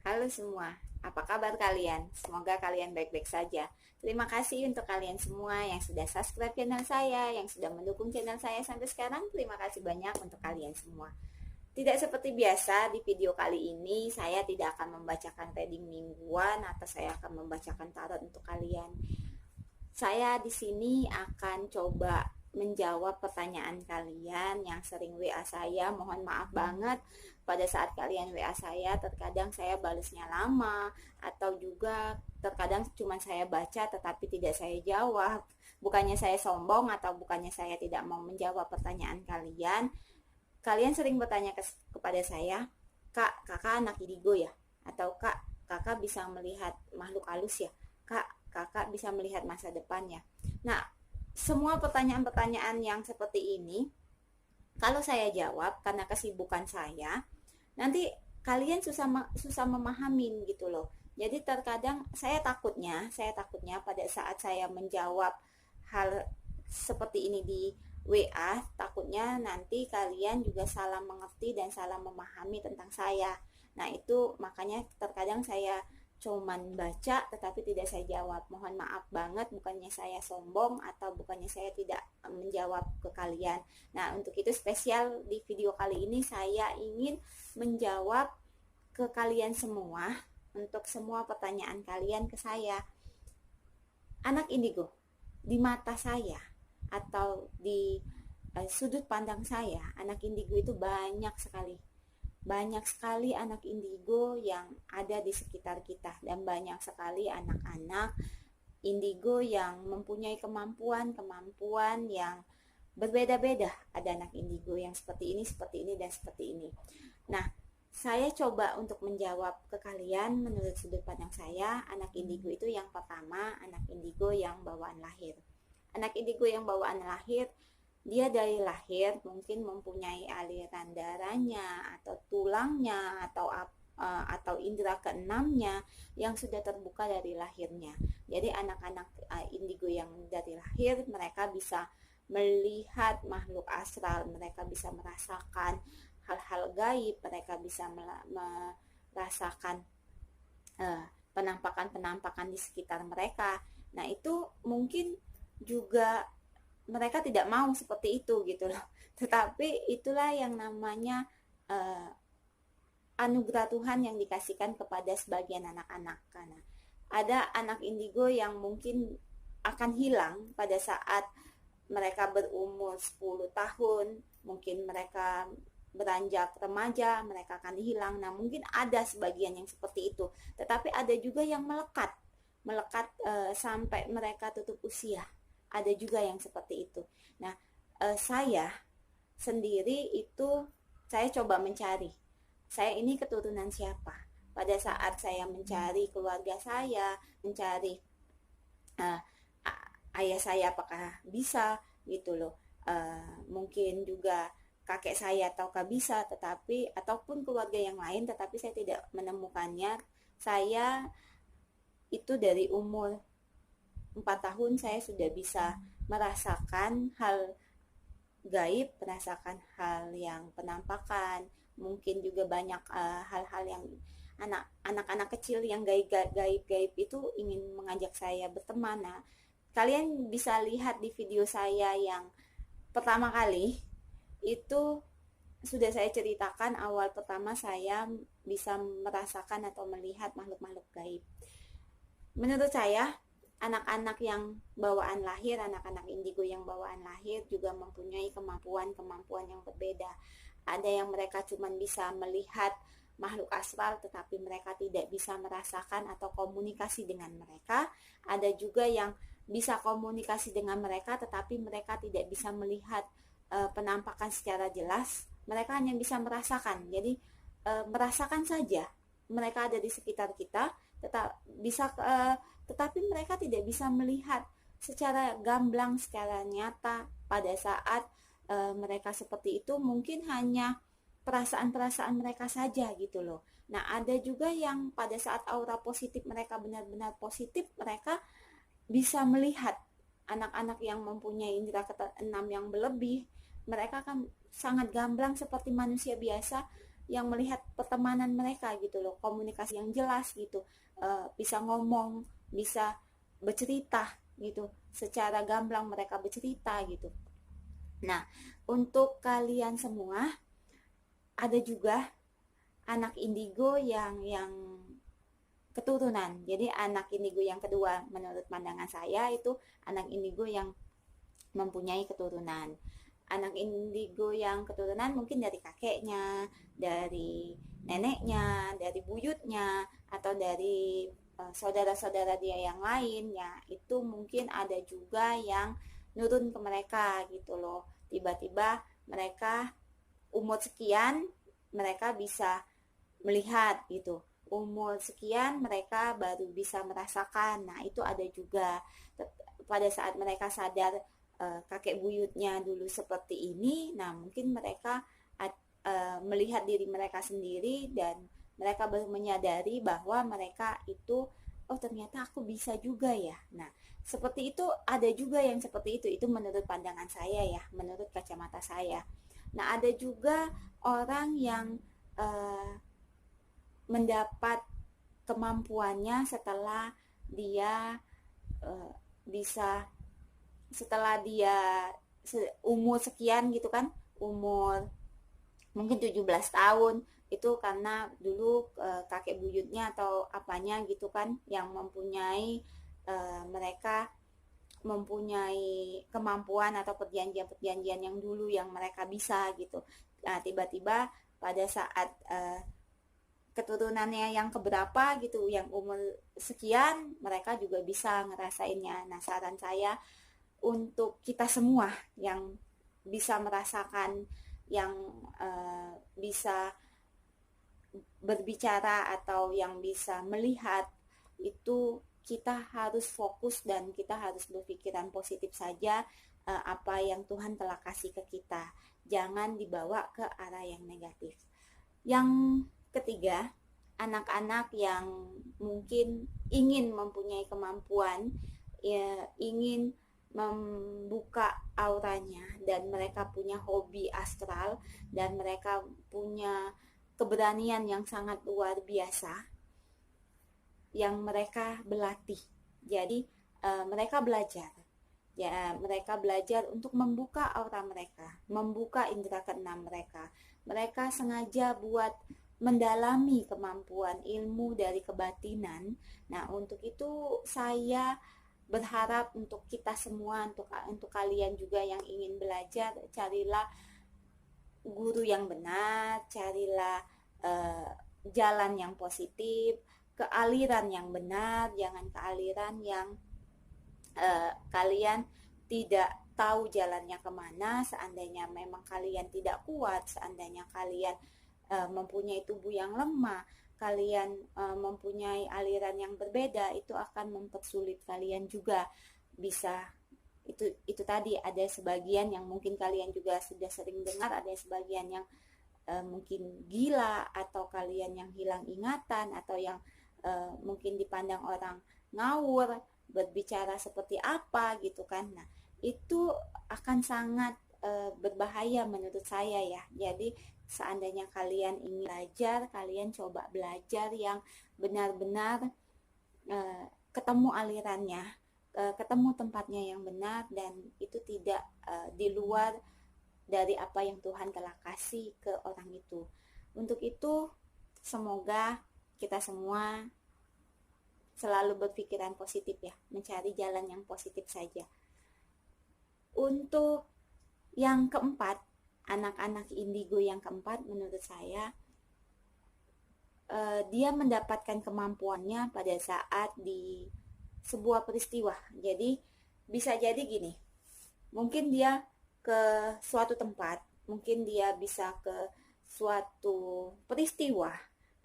Halo semua, apa kabar kalian? Semoga kalian baik-baik saja. Terima kasih untuk kalian semua yang sudah subscribe channel saya, yang sudah mendukung channel saya sampai sekarang. Terima kasih banyak untuk kalian semua. Tidak seperti biasa, di video kali ini saya tidak akan membacakan reading mingguan atau saya akan membacakan tarot untuk kalian. Saya di sini akan coba menjawab pertanyaan kalian yang sering WA saya. Mohon maaf banget pada saat kalian WA saya, terkadang saya balasnya lama atau juga terkadang cuma saya baca tetapi tidak saya jawab. Bukannya saya sombong atau bukannya saya tidak mau menjawab pertanyaan kalian. Kalian sering bertanya kepada saya, "Kak, kakak anak indigo ya?" Atau "Kak, kakak bisa melihat makhluk halus ya?" "Kak, kakak bisa melihat masa depannya?" Nah, semua pertanyaan-pertanyaan yang seperti ini, kalau saya jawab karena kesibukan saya, nanti kalian susah memahamin gitu loh. Jadi terkadang saya takutnya pada saat saya menjawab hal seperti ini di WA, takutnya nanti kalian juga salah mengerti dan salah memahami tentang saya. Nah, itu makanya terkadang saya cuman baca tetapi tidak saya jawab. Mohon maaf banget, bukannya saya sombong atau bukannya saya tidak menjawab ke kalian. Nah, untuk itu spesial di video kali ini saya ingin menjawab ke kalian semua, untuk semua pertanyaan kalian ke saya. Anak indigo, di mata saya atau di sudut pandang saya, anak indigo itu banyak sekali. Banyak sekali anak indigo yang ada di sekitar kita, dan banyak sekali anak-anak indigo yang mempunyai kemampuan yang berbeda-beda. Ada anak indigo yang seperti ini, dan seperti ini. Nah, saya coba untuk menjawab ke kalian menurut sudut pandang saya. Anak indigo itu yang pertama, anak indigo yang bawaan lahir. Anak indigo yang bawaan lahir, dia dari lahir mungkin mempunyai aliran darahnya atau tulangnya atau indera keenamnya yang sudah terbuka dari lahirnya. Jadi anak-anak indigo yang dari lahir, mereka bisa melihat makhluk astral, mereka bisa merasakan hal-hal gaib, mereka bisa merasakan penampakan-penampakan di sekitar mereka. Nah, itu mungkin juga mereka tidak mau seperti itu gitu loh. Tetapi itulah yang namanya uh, anugerah Tuhan yang dikasihkan kepada sebagian anak-anak. Karena ada anak indigo yang mungkin akan hilang pada saat mereka berumur 10 tahun, mungkin mereka beranjak remaja, mereka akan hilang. Nah, mungkin ada sebagian yang seperti itu. Tetapi ada juga yang melekat sampai mereka tutup usia. Ada juga yang seperti itu. Nah, saya sendiri itu saya coba mencari, saya ini keturunan siapa. Pada saat saya mencari keluarga saya, mencari uh, ayah saya apakah bisa gitu loh. Mungkin juga kakek saya ataukah bisa, tetapi ataupun keluarga yang lain, tetapi saya tidak menemukannya. Saya itu dari umur 4 tahun saya sudah bisa merasakan hal gaib, merasakan hal yang penampakan, mungkin juga banyak hal-hal yang anak-anak kecil yang gaib itu ingin mengajak saya berteman. Nah, kalian bisa lihat di video saya yang pertama kali itu sudah saya ceritakan awal pertama saya bisa merasakan atau melihat makhluk-makhluk gaib. Menurut saya, anak-anak yang bawaan lahir, anak-anak indigo yang bawaan lahir juga mempunyai kemampuan-kemampuan yang berbeda. Ada yang mereka cuma bisa melihat makhluk astral tetapi mereka tidak bisa merasakan atau komunikasi dengan mereka. Ada juga yang bisa komunikasi dengan mereka tetapi mereka tidak bisa melihat penampakan secara jelas. Mereka hanya bisa merasakan. Jadi merasakan saja mereka ada di sekitar kita, tetapi mereka tidak bisa melihat secara gamblang, secara nyata. Pada saat mereka seperti itu, mungkin hanya perasaan-perasaan mereka saja gitu loh. Nah, ada juga yang pada saat aura positif mereka benar-benar positif, mereka bisa melihat. Anak-anak yang mempunyai indera keenam yang berlebih, mereka kan sangat gamblang seperti manusia biasa, yang melihat pertemanan mereka gitu loh, komunikasi yang jelas gitu, bisa ngomong, bisa bercerita gitu, secara gamblang mereka bercerita gitu. Nah, untuk kalian semua, ada juga anak indigo yang keturunan. Jadi anak indigo yang kedua menurut pandangan saya itu anak indigo yang mempunyai keturunan. Anak indigo yang keturunan mungkin dari kakeknya, dari neneknya, dari buyutnya, atau dari saudara-saudara dia yang lain ya. Itu mungkin ada juga yang nurun ke mereka gitu loh. Tiba-tiba mereka umur sekian mereka bisa melihat gitu, umur sekian mereka baru bisa merasakan. Nah itu ada juga pada saat mereka sadar kakek buyutnya dulu seperti ini. Nah mungkin mereka melihat diri mereka sendiri dan mereka baru menyadari bahwa mereka itu, oh ternyata aku bisa juga ya. Nah seperti itu, ada juga yang seperti itu menurut pandangan saya ya, menurut kacamata saya. Nah ada juga orang yang mendapat kemampuannya setelah dia uh, bisa setelah dia umur sekian gitu kan, umur mungkin 17 tahun, itu karena dulu kakek buyutnya atau apanya gitu kan yang mempunyai mereka mempunyai kemampuan atau perjanjian-perjanjian yang dulu yang mereka bisa gitu. Nah tiba-tiba pada saat keturunannya yang keberapa gitu, yang umur sekian, mereka juga bisa ngerasainnya. Nah saran saya untuk kita semua yang bisa merasakan, yang bisa berbicara atau yang bisa melihat, itu kita harus fokus dan kita harus berpikiran positif saja. Apa yang Tuhan telah kasih ke kita, jangan dibawa ke arah yang negatif. Yang ketiga, anak-anak yang mungkin ingin mempunyai kemampuan, ya, ingin membuka auranya, dan mereka punya hobi astral, dan mereka punya keberanian yang sangat luar biasa yang mereka berlatih. Jadi mereka belajar. Ya, mereka belajar untuk membuka aura mereka, membuka indera keenam mereka. Mereka sengaja buat mendalami kemampuan ilmu dari kebatinan. Nah, untuk itu saya berharap untuk kita semua, untuk kalian juga yang ingin belajar, carilah guru yang benar, carilah jalan yang positif, kealiran yang benar, jangan kealiran yang kalian tidak tahu jalannya kemana. Seandainya memang kalian tidak kuat, seandainya kalian mempunyai tubuh yang lemah, kalian mempunyai aliran yang berbeda, itu akan mempersulit kalian juga. Bisa itu tadi, ada sebagian yang mungkin kalian juga sudah sering dengar, ada sebagian yang mungkin gila, atau kalian yang hilang ingatan, atau yang mungkin dipandang orang ngawur, berbicara seperti apa gitu kan. Nah itu akan sangat berbahaya menurut saya ya. Jadi seandainya kalian ingin belajar, kalian coba belajar yang benar-benar ketemu alirannya, ketemu tempatnya yang benar, dan itu tidak di luar dari apa yang Tuhan telah kasih ke orang itu. Untuk itu semoga kita semua selalu berpikiran positif ya, mencari jalan yang positif saja. Untuk yang keempat, anak-anak indigo yang keempat, menurut saya dia mendapatkan kemampuannya pada saat di sebuah peristiwa. Jadi bisa jadi gini, mungkin dia ke suatu tempat, mungkin dia bisa ke suatu peristiwa,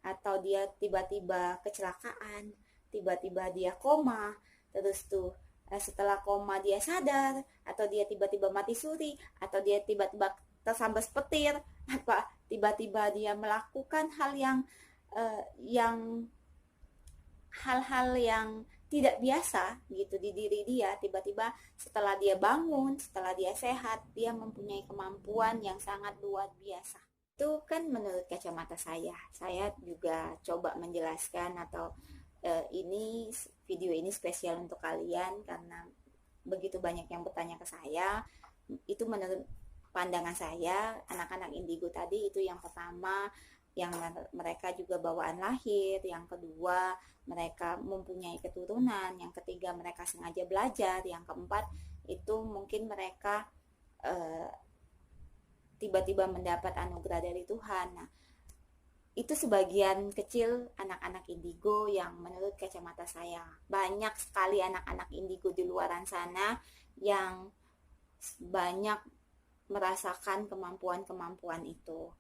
atau dia tiba-tiba kecelakaan, tiba-tiba dia koma, terus tuh setelah koma dia sadar, atau dia tiba-tiba mati suri, atau dia tiba-tiba tersambas petir, apa tiba-tiba dia melakukan hal-hal yang tidak biasa gitu di diri dia. Tiba-tiba setelah dia bangun, setelah dia sehat, dia mempunyai kemampuan yang sangat luar biasa. Itu kan menurut kacamata saya juga coba menjelaskan atau ini video ini spesial untuk kalian karena begitu banyak yang bertanya ke saya. Itu menurut pandangan saya, anak-anak indigo tadi itu yang pertama, yang mereka juga bawaan lahir, yang kedua mereka mempunyai keturunan, yang ketiga mereka sengaja belajar, yang keempat itu mungkin mereka eh, tiba-tiba mendapat anugerah dari Tuhan. Nah, itu sebagian kecil anak-anak indigo yang menurut kacamata saya. Banyak sekali anak-anak indigo di luaran sana yang banyak merasakan kemampuan-kemampuan itu.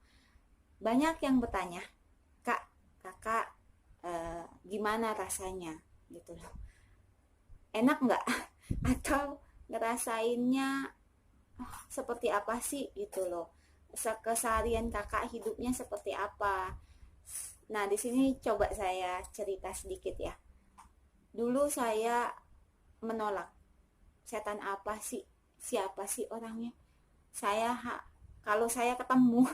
Banyak yang bertanya, Kak, Kakak gimana rasanya gitu loh. Enak nggak? Atau ngerasainnya seperti apa sih gitu loh. Keseharian Kakak hidupnya seperti apa? Nah, di sini coba saya cerita sedikit ya. Dulu saya menolak, setan apa sih? Siapa sih orangnya? Kalau saya ketemu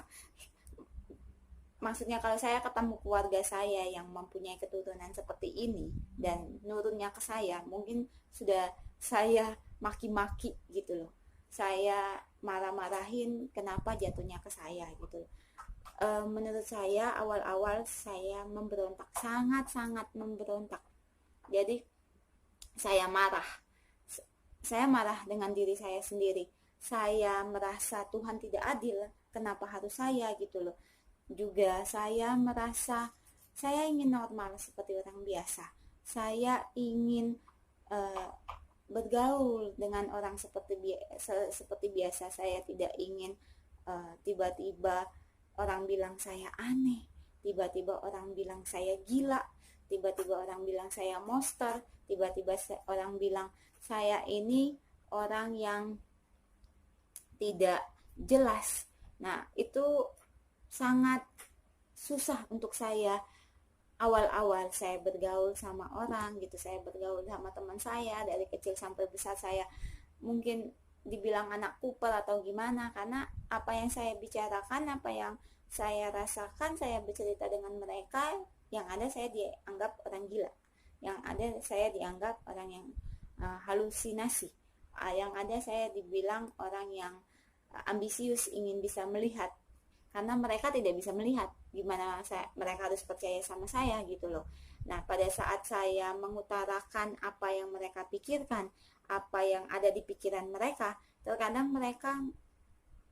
maksudnya kalau saya ketemu keluarga saya yang mempunyai keturunan seperti ini dan nurunnya ke saya, mungkin sudah saya maki-maki gitu loh. Saya marah-marahin kenapa jatuhnya ke saya gitu. Menurut saya awal-awal saya memberontak, sangat-sangat memberontak. Jadi saya marah. Saya marah dengan diri saya sendiri. Saya merasa Tuhan tidak adil, kenapa harus saya gitu loh. Juga saya merasa saya ingin normal seperti orang biasa. Saya ingin uh, bergaul dengan orang seperti biasa. Saya tidak ingin tiba-tiba orang bilang saya aneh, tiba-tiba orang bilang saya gila, tiba-tiba orang bilang saya monster, tiba-tiba orang bilang saya ini orang yang tidak jelas. Nah, itu sangat susah untuk saya. Awal-awal saya bergaul sama orang gitu, saya bergaul sama teman saya dari kecil sampai besar. Saya mungkin dibilang anak kuper atau gimana, karena apa yang saya bicarakan, apa yang saya rasakan, saya bercerita dengan mereka, yang ada saya dianggap orang gila, yang ada saya dianggap orang yang halusinasi, yang ada saya dibilang orang yang ambisius, ingin bisa melihat, karena mereka tidak bisa melihat gimana mereka harus percaya sama saya gitu loh. Nah, pada saat saya mengutarakan apa yang mereka pikirkan, apa yang ada di pikiran mereka, terkadang mereka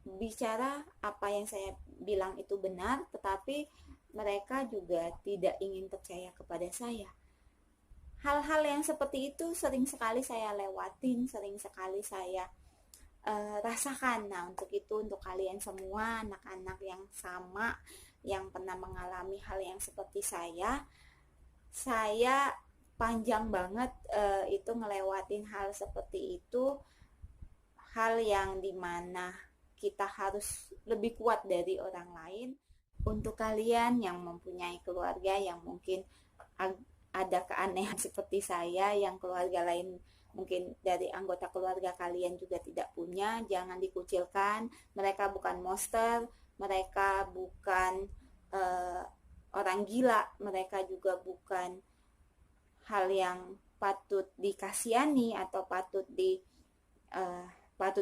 bicara apa yang saya bilang itu benar, tetapi mereka juga tidak ingin percaya kepada saya. Hal-hal yang seperti itu sering sekali saya lewatin, sering sekali saya rasakan. Nah, untuk itu, untuk kalian semua anak-anak yang sama yang pernah mengalami hal yang seperti saya panjang banget itu ngelewatin hal seperti itu, hal yang dimana kita harus lebih kuat dari orang lain. Untuk kalian yang mempunyai keluarga yang mungkin ada keanehan seperti saya, yang keluarga lain mungkin dari anggota keluarga kalian juga tidak punya, jangan dikucilkan. Mereka bukan monster, mereka bukan orang gila, mereka juga bukan hal yang patut dikasihani atau patut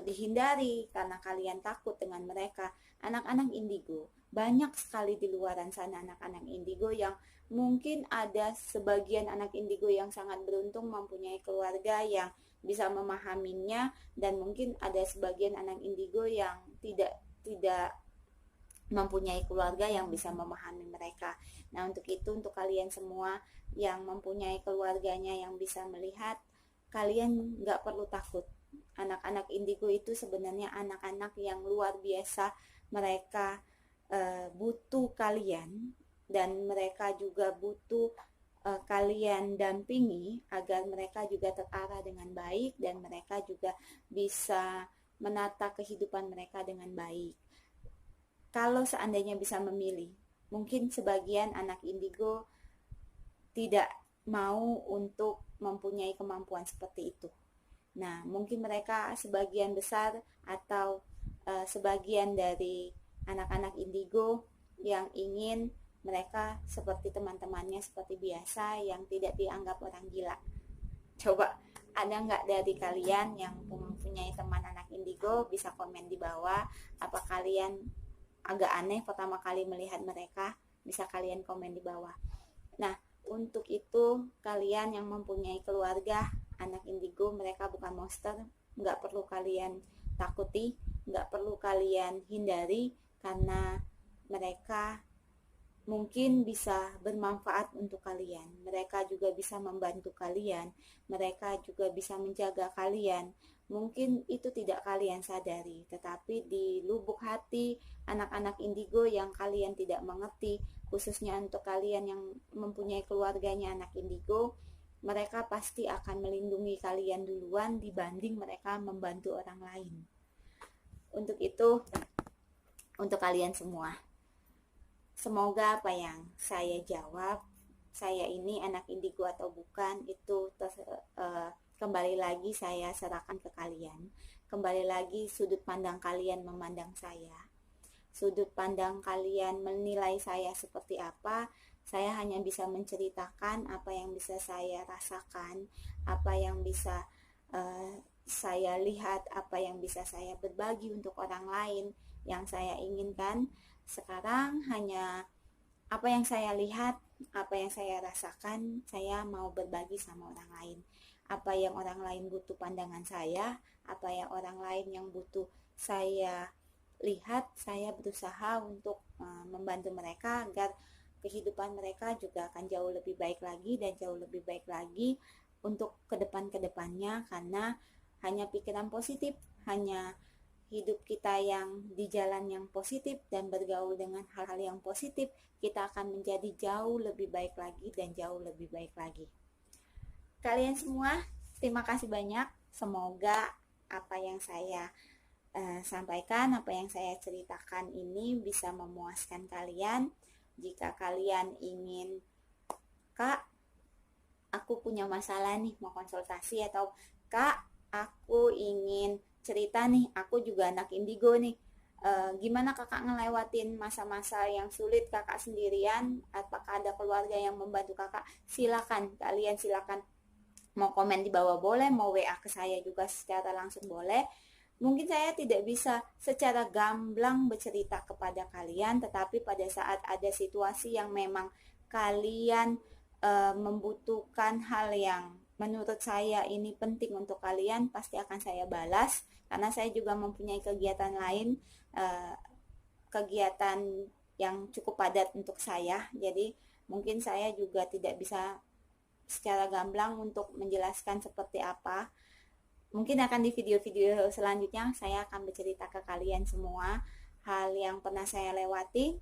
dihindari karena kalian takut dengan mereka. Anak-anak indigo, banyak sekali di luaran sana anak-anak indigo yang mungkin ada sebagian anak indigo yang sangat beruntung mempunyai keluarga yang bisa memahaminya, dan mungkin ada sebagian anak indigo yang tidak mempunyai keluarga yang bisa memahami mereka. Nah, untuk itu, untuk kalian semua yang mempunyai keluarganya yang bisa melihat, kalian gak perlu takut. Anak-anak indigo itu sebenarnya anak-anak yang luar biasa. Mereka butuh kalian, dan mereka juga butuh kalian dampingi agar mereka juga terarah dengan baik dan mereka juga bisa menata kehidupan mereka dengan baik. Kalau seandainya bisa memilih, mungkin sebagian anak indigo tidak mau untuk mempunyai kemampuan seperti itu. Nah, mungkin mereka sebagian besar atau sebagian dari anak-anak indigo yang ingin mereka seperti teman-temannya seperti biasa, yang tidak dianggap orang gila. Coba ada nggak dari kalian yang mempunyai teman anak indigo? Bisa komen di bawah. Apa kalian agak aneh pertama kali melihat mereka? Bisa kalian komen di bawah. Nah, untuk itu kalian yang mempunyai keluarga anak indigo, mereka bukan monster, nggak perlu kalian takuti, nggak perlu kalian hindari, karena mereka mungkin bisa bermanfaat untuk kalian. Mereka juga bisa membantu kalian, mereka juga bisa menjaga kalian. Mungkin itu tidak kalian sadari, tetapi di lubuk hati anak-anak indigo yang kalian tidak mengerti, khususnya untuk kalian yang mempunyai keluarganya anak indigo, mereka pasti akan melindungi kalian duluan dibanding mereka membantu orang lain. Untuk itu, untuk kalian semua, semoga apa yang saya jawab, saya ini anak indigo atau bukan, itu kembali lagi saya serahkan ke kalian. Kembali lagi sudut pandang kalian memandang saya, sudut pandang kalian menilai saya seperti apa. Saya hanya bisa menceritakan apa yang bisa saya rasakan, apa yang bisa saya lihat, apa yang bisa saya berbagi untuk orang lain. Yang saya inginkan sekarang hanya apa yang saya lihat, apa yang saya rasakan, saya mau berbagi sama orang lain. Apa yang orang lain butuh pandangan saya, apa yang orang lain yang butuh saya lihat, saya berusaha untuk membantu mereka agar kehidupan mereka juga akan jauh lebih baik lagi dan jauh lebih baik lagi untuk kedepannya, karena hanya pikiran positif, hanya hidup kita yang di jalan yang positif dan bergaul dengan hal-hal yang positif, kita akan menjadi jauh lebih baik lagi dan jauh lebih baik lagi. Kalian semua, terima kasih banyak. Semoga apa yang saya sampaikan, apa yang saya ceritakan ini bisa memuaskan kalian. Jika kalian ingin, Kak, aku punya masalah nih, mau konsultasi, atau Kak, aku ingin cerita nih, aku juga anak indigo nih, gimana kakak ngelewatin masa-masa yang sulit kakak sendirian, apakah ada keluarga yang membantu kakak? Silakan, kalian silakan, mau komen di bawah boleh, mau WA ke saya juga secara langsung boleh. Mungkin saya tidak bisa secara gamblang bercerita kepada kalian, tetapi pada saat ada situasi yang memang kalian membutuhkan hal yang menurut saya ini penting untuk kalian, pasti akan saya balas, karena saya juga mempunyai kegiatan lain, kegiatan yang cukup padat untuk saya. Jadi mungkin saya juga tidak bisa secara gamblang untuk menjelaskan seperti apa. Mungkin akan di video-video selanjutnya saya akan bercerita ke kalian semua hal yang pernah saya lewati,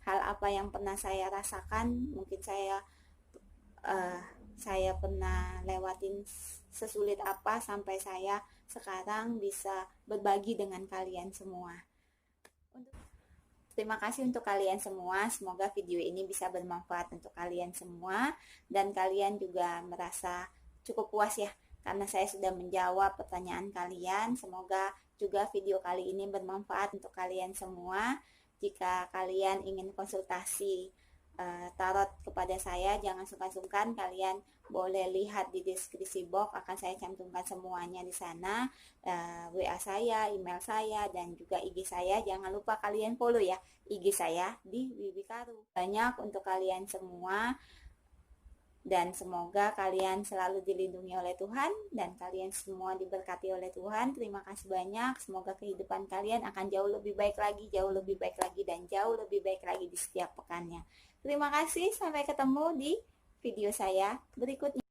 hal apa yang pernah saya rasakan. Mungkin saya pernah lewatin sesulit apa sampai saya sekarang bisa berbagi dengan kalian semua. Terima kasih untuk kalian semua. Semoga video ini bisa bermanfaat untuk kalian semua dan kalian juga merasa cukup puas ya, karena saya sudah menjawab pertanyaan kalian. Semoga juga video kali ini bermanfaat untuk kalian semua. Jika kalian ingin konsultasi tarot kepada saya, jangan sungkan-sungkan, kalian boleh lihat di deskripsi box, akan saya cantumkan semuanya di sana, WA saya, email saya, dan juga IG saya. Jangan lupa kalian follow ya IG saya di Wiwi Karu. Banyak untuk kalian semua, dan semoga kalian selalu dilindungi oleh Tuhan dan kalian semua diberkati oleh Tuhan. Terima kasih banyak. Semoga kehidupan kalian akan jauh lebih baik lagi, jauh lebih baik lagi, dan jauh lebih baik lagi di setiap pekannya. Terima kasih, sampai ketemu di video saya berikutnya.